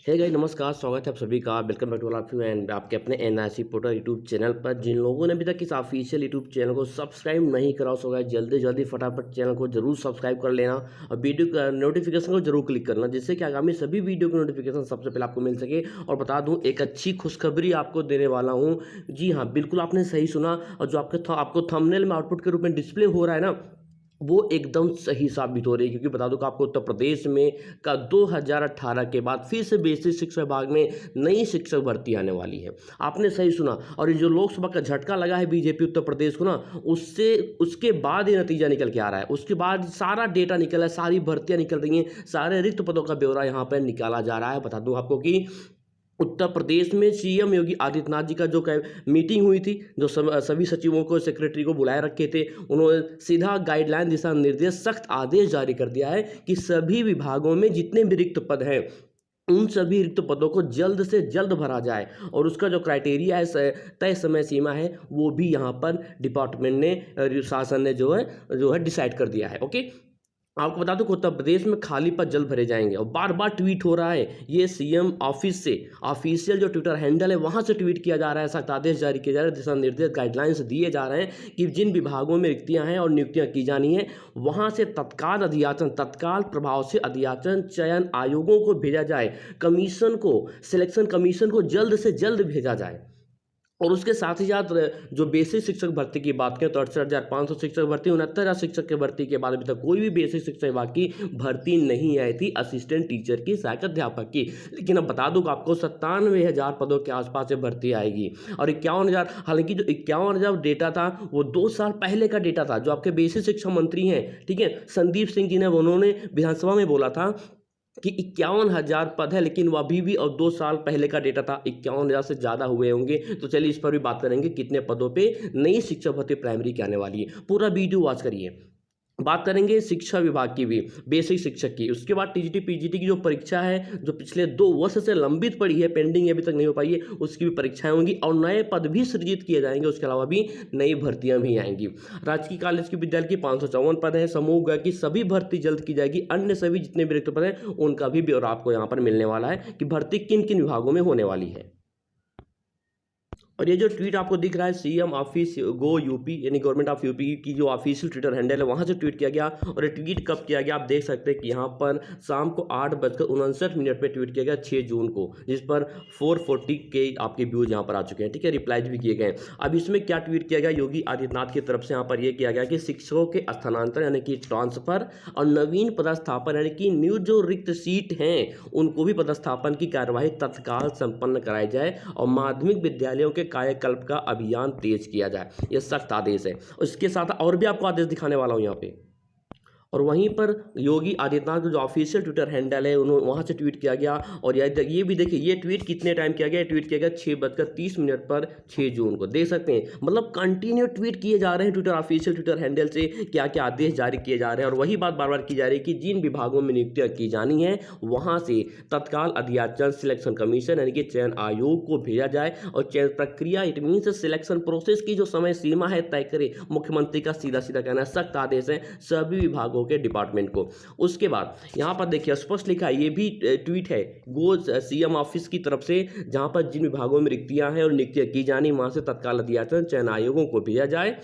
Hey guys नमस्कार, स्वागत है आप सभी का। Welcome back to all of you and आपके अपने एनआरसी पोर्टल यूट्यूब चैनल पर। जिन लोगों ने अभी तक इस ऑफिशियल यूट्यूब चैनल को सब्सक्राइब नहीं करा सो गाइस जल्दी जल्दी फटाफट चैनल को जरूर सब्सक्राइब कर लेना और वीडियो का नोटिफिकेशन को जरूर क्लिक करना, जिससे कि आगामी सभी वीडियो की नोटिफिकेशन सबसे पहले आपको मिल सके। और बता दूं, एक अच्छी खुशखबरी आपको देने वाला हूँ। जी हाँ, बिल्कुल आपने सही सुना। और जो आपको थंबनेल में आउटपुट के रूप में डिस्प्ले हो रहा है ना, वो एकदम सही साबित हो रही है। क्योंकि बता दूं कि आपको उत्तर प्रदेश में का 2018 के बाद फिर से बेसिक शिक्षा विभाग में नई शिक्षक भर्ती आने वाली है। आपने सही सुना। और ये जो लोकसभा का झटका लगा है बीजेपी उत्तर प्रदेश को ना, उससे उसके बाद ये नतीजा निकल के आ रहा है। उसके बाद सारा डेटा निकला है, सारी भर्तियां निकल रही हैं, सारे रिक्त पदों का ब्यौरा यहाँ पर निकाला जा रहा है। बता दूं आपको कि उत्तर प्रदेश में सीएम योगी आदित्यनाथ जी का जो मीटिंग हुई थी, जो सभी सचिवों को सेक्रेटरी को बुलाए रखे थे, उन्होंने सीधा गाइडलाइन दिशा निर्देश सख्त आदेश जारी कर दिया है कि सभी विभागों में जितने भी रिक्त पद हैं उन सभी रिक्त पदों को जल्द से जल्द भरा जाए। और उसका जो क्राइटेरिया है, तय समय सीमा है, वो भी यहाँ पर डिपार्टमेंट ने, शासन ने जो है डिसाइड कर दिया है। ओके, आपको बता दूं कि उत्तर प्रदेश में खाली पद जल्द भरे जाएंगे। और बार बार ट्वीट हो रहा है, ये सीएम ऑफिस से ऑफिशियल जो ट्विटर हैंडल है वहां से ट्वीट किया जा रहा है, सख्त आदेश जारी किए जा रहे हैं, दिशा निर्देश गाइडलाइंस दिए जा रहे हैं कि जिन विभागों में रिक्तियां हैं और नियुक्तियां की जानी है वहां से तत्काल प्रभाव से अध्याचन चयन आयोगों को भेजा जाए, कमीशन को, सिलेक्शन कमीशन को जल्द से जल्द भेजा जाए। और उसके साथ ही साथ जो बेसिक शिक्षक भर्ती की बात करें तो 68,500 शिक्षक भर्ती, 69,000 शिक्षक की भर्ती के बाद अभी तक कोई भी बेसिक शिक्षा विभाग की भर्ती नहीं आई थी असिस्टेंट टीचर की, सहायक अध्यापक की। लेकिन अब बता दूं कि आपको 97,000 पदों के आसपास से भर्ती आएगी। और 51,000, हालांकि जो 51,000 डेटा था वो 2 साल पहले का डेटा था। जो आपके बेसिक शिक्षा मंत्री हैं, ठीक है, संदीप सिंह जी ने, उन्होंने विधानसभा में बोला था कि 51,000 पद है, लेकिन वो अभी भी, और 2 साल पहले का डेटा था, 51,000 से ज़्यादा हुए होंगे। तो चलिए इस पर भी बात करेंगे, कितने पदों पे नई शिक्षा भर्ती प्राइमरी की आने वाली है। पूरा वीडियो वॉच करिए। बात करेंगे शिक्षा विभाग की भी, बेसिक शिक्षक की। उसके बाद टीजीटी पीजीटी की जो परीक्षा है, जो पिछले 2 वर्ष से लंबित पड़ी है, पेंडिंग अभी तक नहीं हो पाई है, उसकी भी परीक्षाएं होंगी और नए पद भी सृजित किए जाएंगे। उसके अलावा भी नई भर्तियां भी आएंगी। राजकीय कॉलेज की विद्यालय की 554 पद है। समूह ग की सभी भर्ती जल्द की जाएगी। अन्य सभी जितने भी रिक्त पद हैं उनका भी ब्यौरा आपको यहाँ पर मिलने वाला है कि भर्ती किन किन विभागों में होने वाली है। और ये जो ट्वीट आपको दिख रहा है, सीएम ऑफिस गो यूपी, यानी गवर्नमेंट ऑफ यूपी की जो ऑफिशियल ट्विटर हैंडल है वहाँ से ट्वीट किया गया। और ये ट्वीट कब किया गया आप देख सकते हैं कि यहाँ पर शाम को 8:59 पर ट्वीट किया गया, 6 जून को, जिस पर 440 के आपके व्यूज यहाँ पर आ चुके हैं, ठीक है, रिप्लाईज भी किए गए। अब इसमें क्या ट्वीट किया गया योगी आदित्यनाथ की तरफ से, यहाँ पर यह किया गया कि शिक्षकों के स्थानांतरण यानी कि ट्रांसफर और नवीन पदस्थापन यानी कि न्यू जो रिक्त सीट हैं उनको भी पदस्थापन की कार्यवाही तत्काल संपन्न कराई जाए और माध्यमिक विद्यालयों के कायाकल्प का अभियान तेज किया जाए। यह सख्त आदेश है। उसके साथ और भी आपको आदेश दिखाने वाला हूं यहाँ पे। और वहीं पर योगी आदित्यनाथ का जो ऑफिशियल ट्विटर हैंडल है उन्होंने वहाँ से ट्वीट किया गया। और ये भी देखिए, ये ट्वीट कितने टाइम किया गया, ट्वीट किया गया 6:30 पर 6 जून को। देख सकते हैं, मतलब कंटिन्यू ट्वीट किए जा रहे हैं ट्विटर ऑफिशियल ट्विटर हैंडल से, क्या क्या आदेश जारी किए जा रहे हैं। और वही बात बार बार की जा रही है कि जिन विभागों में नियुक्तियां की जानी है वहाँ से तत्काल अध्याचन सिलेक्शन कमीशन यानी कि चयन आयोग को भेजा जाए। और चयन प्रक्रिया, इट मीन्स सिलेक्शन प्रोसेस की जो समय सीमा है तय करे। मुख्यमंत्री का सीधा सीधा कहना है, सख्त आदेश है सभी विभागों के डिपार्टमेंट को। उसके बाद यहां पर देखिए स्पष्ट लिखा है, ये भी ट्वीट है गो सीएम ऑफिस की तरफ से, जहां पर जिन विभागों में रिक्तियां हैं और नियुक्तियां की जानी वहां से तत्काल अध्याचन चयन आयोगों को भेजा जाए।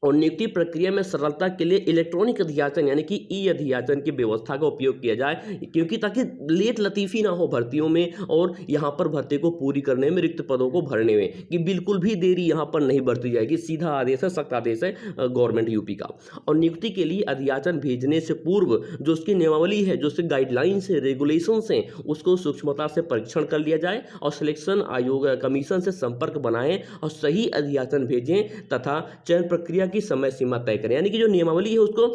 और नियुक्ति प्रक्रिया में सरलता के लिए इलेक्ट्रॉनिक अध्याचन यानी कि ई अध्याचन की व्यवस्था का उपयोग किया जाए, क्योंकि ताकि लेट लतीफ़ी ना हो भर्तियों में और यहाँ पर भर्ती को पूरी करने में, रिक्त पदों को भरने में, कि बिल्कुल भी देरी यहाँ पर नहीं बरती जाएगी। सीधा आदेश है, सख्त आदेश है गवर्नमेंट यूपी का। और नियुक्ति के लिए अध्याचन भेजने से पूर्व जो उसकी नियमावली है, जो उसके गाइडलाइंस है, रेगुलेशंस हैं, उसको सूक्ष्मता से परीक्षण कर लिया जाए और सिलेक्शन आयोग कमीशन से संपर्क बनाएं और सही अध्याचन भेजें तथा चयन प्रक्रिया की समय सीमा तय करें। यानी कि जो नियमावली है उसको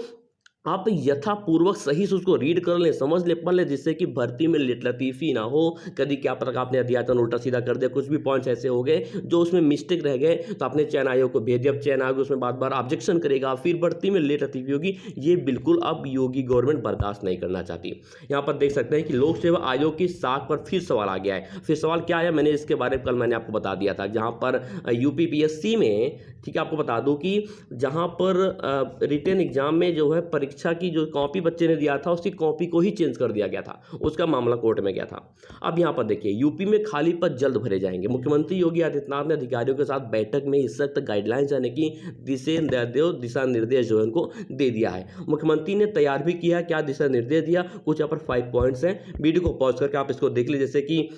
आप यथापूर्वक सही से उसको रीड कर लें, समझ ले, पढ़ लें, जिससे कि भर्ती में लेट लतीफ़ी ना हो। कभी क्या पता आपने अध्याचन उल्टा सीधा कर दिया, कुछ भी पॉइंट्स ऐसे हो गए जो उसमें मिस्टेक रह गए तो आपने चयन आयोग को भेज दिया। अब चयन आयोग उसमें बार बार ऑब्जेक्शन करेगा, फिर भर्ती में लेट लतीफ़ी होगी। ये बिल्कुल अब योगी गवर्नमेंट बर्दाश्त नहीं करना चाहती। यहाँ पर देख सकते हैं कि लोक सेवा आयोग की साख पर फिर सवाल आ गया है। फिर सवाल क्या है, मैंने इसके बारे में कल मैंने आपको बता दिया था। जहाँ पर यूपीपीएससी में, ठीक है, आपको बता दूँ कि जहाँ पर रिटन एग्जाम में जो है परीक्षा की जो कॉपी बच्चे ने दिया था उसकी कॉपी को ही चेंज कर दिया गया था, उसका मामला कोर्ट में गया था। अब यहाँ पर देखिए यूपी में खाली पद जल्द भरे जाएंगे। मुख्यमंत्री योगी आदित्यनाथ ने अधिकारियों के साथ बैठक में इस सख्त गाइडलाइंस यानी कि दिशा निर्देश जो है उनको दे दिया है। मुख्यमंत्री ने तैयार भी किया, क्या दिशा निर्देश दिया, कुछ यहाँ पर 5 पॉइंट्स हैं। वीडियो को पॉज करके आप इसको देख लीजिए। जैसे कि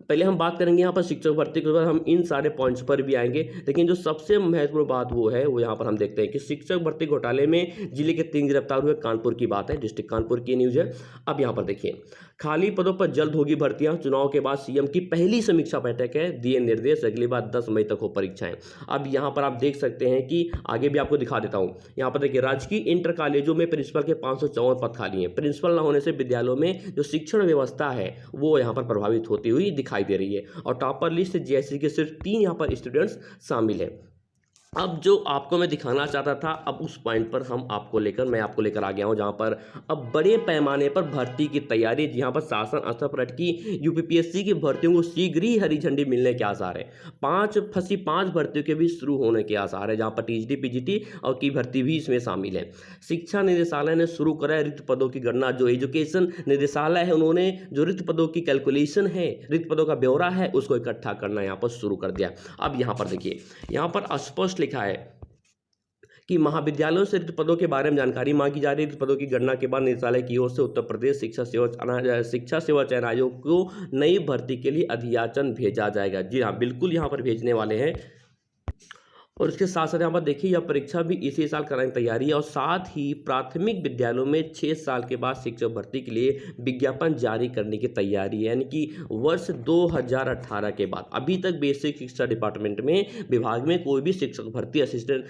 पहले हम बात करेंगे यहाँ पर शिक्षक भर्ती के बाद हम इन सारे पॉइंट्स पर भी आएंगे, लेकिन जो सबसे महत्वपूर्ण बात वो यहाँ पर हम देखते हैं कि शिक्षक भर्ती घोटाले में जिले के 3 गिरफ्तार हुए। कानपुर की बात है, डिस्ट्रिक्ट कानपुर की न्यूज़ है। अब यहाँ पर देखिए खाली पदों पर जल्द होगी भर्तियां, चुनाव के बाद सीएम की पहली समीक्षा बैठक है, दिए निर्देश, अगली बार 10 मई तक हो परीक्षाएं। अब यहाँ पर आप देख सकते हैं कि आगे भी आपको दिखा देता हूँ। यहाँ पर देखिए राजकीय इंटर कॉलेजों में प्रिंसिपल के 554 पद खाली हैं। प्रिंसिपल न होने से विद्यालयों में जो शिक्षण व्यवस्था है वो यहाँ पर प्रभावित होती हुई दिखाई दे रही है। और टॉपर लिस्ट जेएससी के सिर्फ 3 यहाँ पर स्टूडेंट्स शामिल हैं। अब जो आपको मैं दिखाना चाहता था, अब उस पॉइंट पर मैं आपको लेकर आ गया हूं, जहां पर अब बड़े पैमाने पर भर्ती की तैयारी, जहां पर शासन स्तर पर अटकी यूपीपीएससी की भर्तियों को शीघ्र ही हरी झंडी मिलने के आसार है। 5 भर्तियों के भी शुरू होने के आसार है, जहां पर टीजीटी पीजीटी और की भर्ती भी इसमें शामिल है। शिक्षा निदेशालय ने शुरू करा है रिक्त पदों की गणना। जो एजुकेशन निदेशालय है उन्होंने जो रिक्त पदों की कैलकुलेशन है, रिक्त पदों का ब्यौरा है, उसको इकट्ठा करना यहाँ पर शुरू कर दिया। अब यहाँ पर देखिए, यहाँ पर स्पष्ट लिखा है कि महाविद्यालयों से रिक्त पदों के बारे में जानकारी मांगी जा रही है। रिक्त पदों की गणना के बाद निदेशालय की ओर से उत्तर प्रदेश शिक्षा सेवा चयन आयोग को नई भर्ती के लिए अधियाचन भेजा जाएगा। जी हाँ, बिल्कुल यहाँ पर भेजने वाले हैं। और इसके साथ साथ यहाँ पर देखिए यह परीक्षा भी इसी साल कराने की तैयारी है। और साथ ही प्राथमिक विद्यालयों में 6 साल के बाद शिक्षक भर्ती के लिए विज्ञापन जारी करने की तैयारी है, यानी कि वर्ष 2018 के बाद। अभी तक बेसिक शिक्षा डिपार्टमेंट में विभाग में कोई भी शिक्षक भर्ती, असिस्टेंट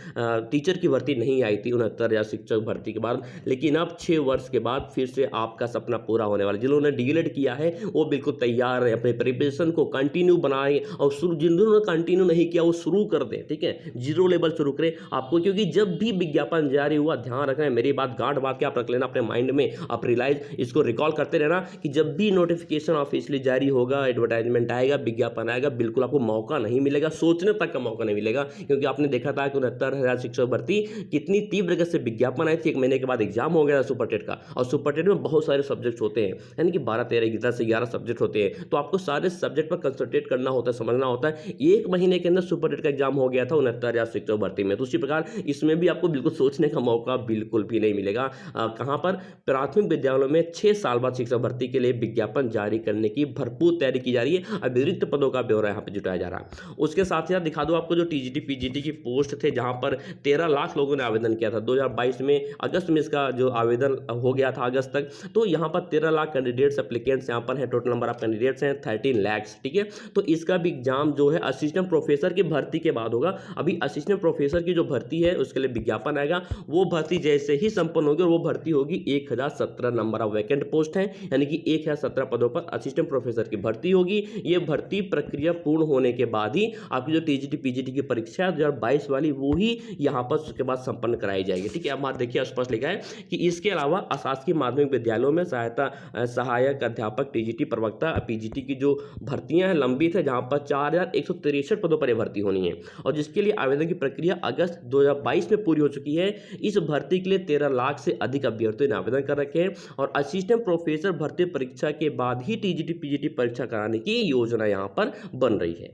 टीचर की भर्ती नहीं आई थी 69 शिक्षक भर्ती के बाद। लेकिन अब 6 वर्ष के बाद फिर से आपका सपना पूरा होने वाला। जिन्होंने डीएलएड किया है वो बिल्कुल तैयार है, अपने प्रिपरेशन को कंटिन्यू बनाए, और जिन्होंने कंटिन्यू नहीं किया वो शुरू कर दें। ठीक है, 0 लेवल शुरू करें आपको, क्योंकि जब भी विज्ञापन जारी हुआ, ध्यान रखना, मेरी बात गांठ बात के आप रख लेना अपने माइंड में, आप रियलाइज इसको रिकॉल करते रहना कि जब भी नोटिफिकेशन ऑफिशियली जारी होगा, एडवर्टाइजमेंट आएगा, विज्ञापन आएगा, बिल्कुल आपको मौका नहीं मिलेगा, सोचने तक का मौका नहीं मिलेगा। क्योंकि आपने देखा था कि 69,000 शिक्षक भर्ती कितनी तीव्र गति से विज्ञापन आई थी, 1 महीने के बाद एग्जाम हो गया सुपर टेट का। और सुपर टेट में बहुत सारे सब्जेक्ट होते हैं, यानी कि 12, 13, 10 से 11 सब्जेक्ट होते हैं। तो आपको सारे सब्जेक्ट पर कंसंट्रेट करना होता है, समझना होता है। 1 महीने के अंदर सुपर टेट का एग्जाम हो गया था 69,000 शिक्षक भर्ती में। तो उसी प्रकार इसमें भी आपको बिल्कुल सोचने का मौका बिल्कुल भी नहीं मिलेगा। कहां पर? प्राथमिक विद्यालयों में 6 साल बाद शिक्षक भर्ती के लिए विज्ञापन जारी करने की भरपूर तैयारी की जा रही है। अब रिक्त पदों का ब्यौरा यहां पर जुटाया जा रहा है। उसके साथ ही दिखा दो आपको जो टीजीटी पीजीटी की पोस्ट थे, जहां पर 13 लाख लोगों ने आवेदन किया था 2022 में, अगस्त में इसका जो आवेदन हो गया था अगस्त तक। तो यहां पर 13 लाख कैंडिडेट्स एप्लीकेंट्स यहां पर है, टोटल नंबर ऑफ कैंडिडेट्स हैं 13 लाख। ठीक है, तो इसका भी एग्जाम जो है असिस्टेंट प्रोफेसर की भर्ती के बाद होगा। अभी असिस्टेंट प्रोफेसर की जो भर्ती है उसके लिए विज्ञापन आएगा, वो भर्ती जैसे ही संपन्न होगी और वो भर्ती होगी 1017 नंबर ऑफ वैकेंट पोस्ट हैं, यानी कि 1017 पदों पर असिस्टेंट प्रोफेसर की भर्ती होगी। ये भर्ती प्रक्रिया पूर्ण होने के बाद ही आपकी जो टीजीटी पीजीटी की परीक्षा 2022 वाली वो ही यहाँ पर उसके बाद संपन्न कराई जाएगी। ठीक है, अब हमारे देखिए स्पष्ट लिखा है कि इसके अलावा अशासकीय माध्यमिक विद्यालयों में सहायक अध्यापक, टीजीटी प्रवक्ता, पीजीटी की जो भर्तियां हैं लंबित है, जहां पर 4163 पदों पर भर्ती होनी है, और जिसके लिए आवेदन की प्रक्रिया अगस्त 2022 में पूरी हो चुकी है। इस भर्ती के लिए 13 लाख से अधिक अभ्यर्थियों ने आवेदन कर रखे हैं, और असिस्टेंट प्रोफेसर भर्ती परीक्षा के बाद ही टीजीटी पीजीटी परीक्षा कराने की योजना यहां पर बन रही है।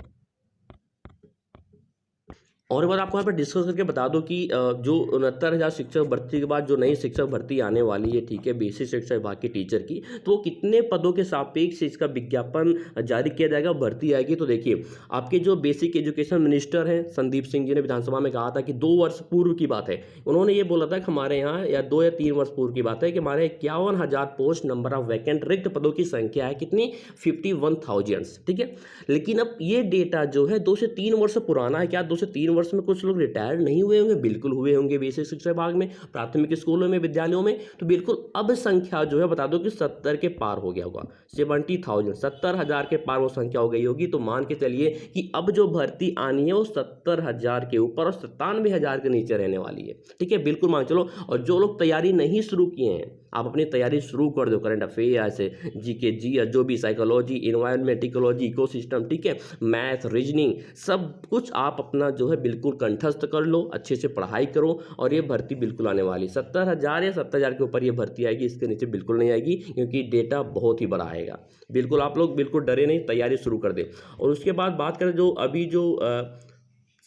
और एक बात आपको यहाँ पर डिस्कस करके बता दो कि जो 69,000 शिक्षक भर्ती के बाद जो नई शिक्षक भर्ती आने वाली है, ठीक है, बेसिक शिक्षा विभाग की टीचर की, तो वो कितने पदों के सापेक्ष इसका विज्ञापन जारी किया जाएगा, भर्ती आएगी। तो देखिए आपके जो बेसिक एजुकेशन मिनिस्टर हैं संदीप सिंह जी ने विधानसभा में कहा था कि 2 वर्ष पूर्व की बात है, उन्होंने ये बोला था कि हमारे यहाँ, या 2 या 3 वर्ष पूर्व की बात है, कि हमारे 51,000 पोस्ट नंबर ऑफ वैकेंट रिक्त पदों की संख्या है कितनी, 51,000। ठीक है, लेकिन अब ये डेटा जो है 2 से 3 वर्ष पुराना है। क्या 2 से 3 वर्ष में कुछ लोग रिटायर नहीं हुए होंगे? बिल्कुल हुए होंगे, बेसिक शिक्षा विभाग में, प्राथमिक स्कूलों में, विद्यालयों में। तो बिल्कुल अब संख्या जो है बता दो कि 70 के पार हो गया होगा, 70,000, 70,000 के पार वो संख्या हो गई होगी। तो मान के चलिए कि अब जो भर्ती आनी है वो 70,000 के ऊपर और 97,000 के नीचे रहने वाली है। ठीक है, बिल्कुल मान चलो। और जो लोग तैयारी नहीं शुरू किए हैं, आप अपनी तैयारी शुरू कर दो। करंट अफेयर्स, जीके, जीएस, जो भी साइकोलॉजी, इन्वायरमेंट, इकोलॉजी, इकोसिस्टम, ठीक है, मैथ, रीजनिंग, सब कुछ आप अपना जो है बिल्कुल कंठस्थ कर लो, अच्छे से पढ़ाई करो और ये भर्ती बिल्कुल आने वाली 70,000 या 70,000 के ऊपर ये भर्ती आएगी, इसके नीचे बिल्कुल नहीं आएगी क्योंकि डेटा बहुत ही बड़ा आएगा। बिल्कुल आप लोग बिल्कुल डरे नहीं, तैयारी शुरू कर दें। और उसके बाद बात करें जो अभी जो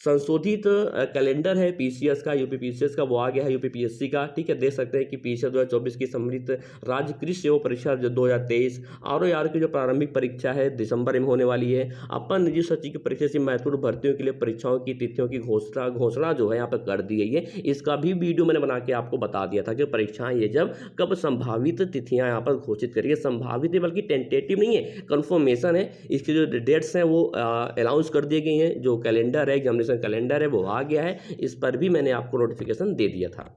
संशोधित कैलेंडर है पीसीएस का, यूपी पीसीएस का, वो आ गया है यूपी पीएससी का, ठीक है। देख सकते हैं कि पीसीएस 2024 की सम्मिलित राज्य कृषि सेवा परीक्षा जो 2023 आर की जो प्रारंभिक परीक्षा है दिसंबर में होने वाली है। अपन निजी सचिव की परीक्षा से महत्वपूर्ण भर्तियों के लिए परीक्षाओं की तिथियों की घोषणा जो है यहाँ पर कर दी गई है। इसका भी वीडियो मैंने बना के आपको बता दिया था कि परीक्षाएं ये जब कब संभावित तिथियां यहाँ पर घोषित करिए। संभावित है बल्कि टेंटेटिव नहीं है, कन्फर्मेशन है। इसकी जो डेट्स हैं वो अनाउंस कर दी गई हैं। जो कैलेंडर है, एग्जामिनेशन कैलेंडर है, वो आ गया है। इस पर भी मैंने आपको नोटिफिकेशन दे दिया था।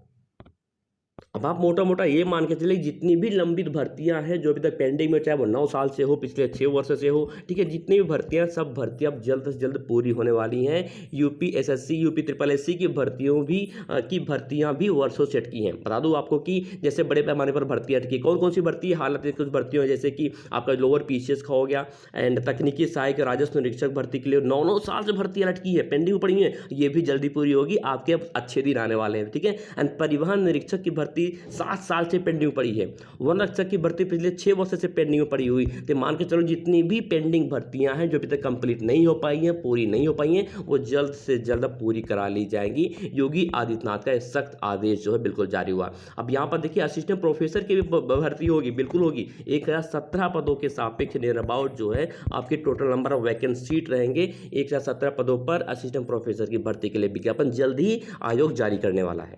अब आप मोटा मोटा ये मान के चलिए जितनी भी लंबित भर्तियां हैं जो अभी तक पेंडिंग में, चाहे वो 9 साल से हो, पिछले 6 वर्ष से हो, ठीक है, जितनी भी भर्तियां, सब भर्तियां अब जल्द से जल्द पूरी होने वाली हैं। UP SSC, UP triple SC की भर्तियां भी वर्षों से अटकी हैं। बता दूं आपको कि जैसे बड़े पैमाने पर भर्तियां अटकी, कौन कौन सी भर्ती है, हालांकि कुछ भर्तियों जैसे कि आपका लोअर पीसीएस का हो गया एंड तकनीकी सहायक राजस्व निरीक्षक भर्ती के लिए 9 साल से भर्तियां अटकी है, पेंडिंग पड़ी है, ये भी जल्दी पूरी होगी। आपके अब अच्छे दिन आने वाले हैं, ठीक है। एंड परिवहन निरीक्षक की भर्ती 7 साल से पेंडिंग पड़ी है। वन रक्षक की भर्ती पिछले 6 वर्ष से पेंडिंग में पड़ी हुई। तो मान के चलो जितनी भी पेंडिंग भर्तियां हैं जो अभी तक कंप्लीट नहीं हो पाई हैं, पूरी नहीं हो पाई हैं, वो जल्द से जल्द पूरी करा ली जाएंगी। योगी आदित्यनाथ का सख्त आदेश जो है बिल्कुल जारी हुआ। अब यहाँ पर देखिए असिस्टेंट प्रोफेसर की भी भर्ती होगी, बिल्कुल होगी। 1017 पदों के सापेक्ष नियर अबाउट जो है आपके total number of vacant seat रहेंगे। 1017 पदों पर असिस्टेंट प्रोफेसर की भर्ती के लिए विज्ञापन जल्द ही आयोग जारी करने वाला है।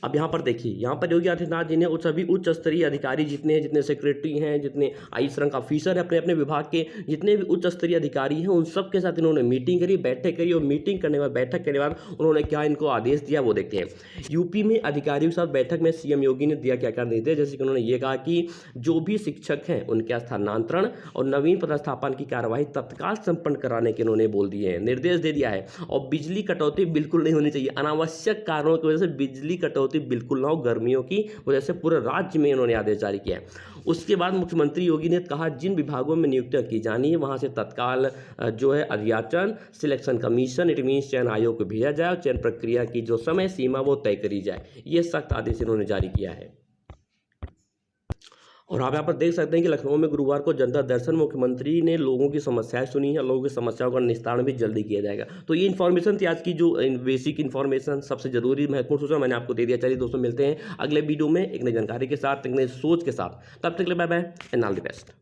अब यहाँ पर देखिए, यहाँ पर योगी आदित्यनाथ जी ने उस सभी उच्च स्तरीय अधिकारी जितने हैं, जितने सेक्रेटरी हैं, जितने आईएएस रैंक ऑफिसर हैं, अपने अपने विभाग के जितने भी उच्च स्तरीय अधिकारी हैं, उन सब के साथ इन्होंने मीटिंग करी, बैठक करी। और मीटिंग करने के बाद, बैठक करने के बाद उन्होंने क्या इनको आदेश दिया वो देखते हैं। यूपी में अधिकारियों के साथ बैठक में सीएम योगी ने दिया क्या क्या निर्देश, जैसे कि उन्होंने ये कहा कि जो भी शिक्षक हैं उनके स्थानांतरण और नवीन पदस्थापन की कार्यवाही तत्काल संपन्न कराने के उन्होंने बोल दिए हैं, निर्देश दे दिया है। और बिजली कटौती बिल्कुल नहीं होनी चाहिए, अनावश्यक कारणों की वजह से बिजली कटौती बिल्कुल ना हो, गर्मियों की वजह से पूरे राज्य में इन्होंने आदेश जारी किया है। उसके बाद मुख्यमंत्री योगी ने कहा जिन विभागों में नियुक्तियां की जानी है वहां से तत्काल जो है अध्याचन सिलेक्शन कमीशन, इट मीन चयन आयोग को भेजा जाए और चयन प्रक्रिया की जो समय सीमा वो तय करी जाए। ये सख्त आदेश इन्होंने जारी किया है। और आप यहाँ पर देख सकते हैं कि लखनऊ में गुरुवार को जनता दर्शन मुख्यमंत्री ने लोगों की समस्याएं सुनी है, लोगों की समस्याओं का निस्तारण भी जल्दी किया जाएगा। तो ये इन्फॉर्मेशन थी आज की, जो बेसिक इन्फॉर्मेशन, सबसे जरूरी महत्वपूर्ण सूचना मैंने आपको दे दिया। चलिए दोस्तों, मिलते हैं अगले वीडियो में एक नई जानकारी के साथ, एक नई सोच के साथ। तब तक के लिए bye bye and all the best.